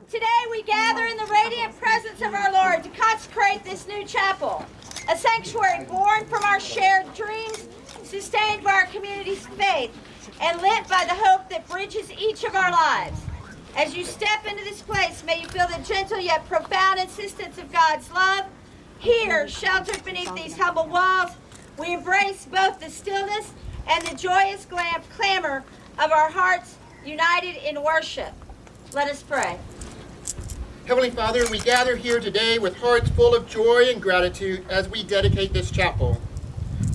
Today we gather in the radiant presence of our Lord to consecrate this new chapel, a sanctuary born from our shared dreams, sustained by our community's faith, and lit by the hope that bridges each of our lives. As you step into this place, may you feel the gentle yet profound insistence of God's love. Here, sheltered beneath these humble walls, we embrace both the stillness and the joyous clamor of our hearts united in worship. Let us pray. Heavenly Father, we gather here today with hearts full of joy and gratitude as we dedicate this chapel.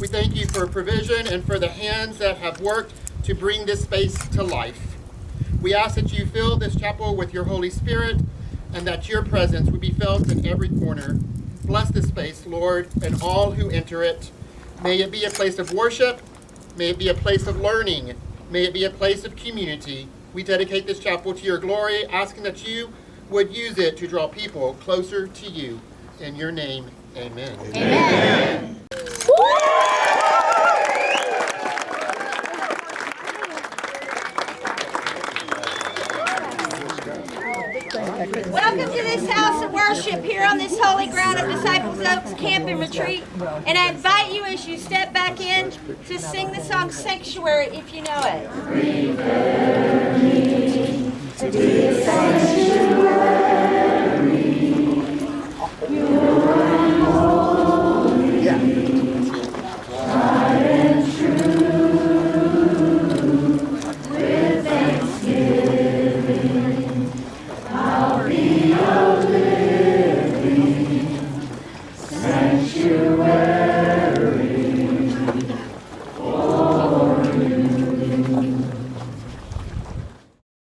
We thank you for provision and for the hands that have worked to bring this space to life. We ask that you fill this chapel with your Holy Spirit and that your presence would be felt in every corner. Bless this space, Lord, and all who enter it. May it be a place of worship. May it be a place of learning. May it be a place of community. We dedicate this chapel to your glory, asking that you would use it to draw people closer to you. In your name, amen. Amen. Welcome to this house of worship here on this holy ground of Disciples Oaks Camp and Retreat. And I invite you as you step back in to sing the song Sanctuary if you know it.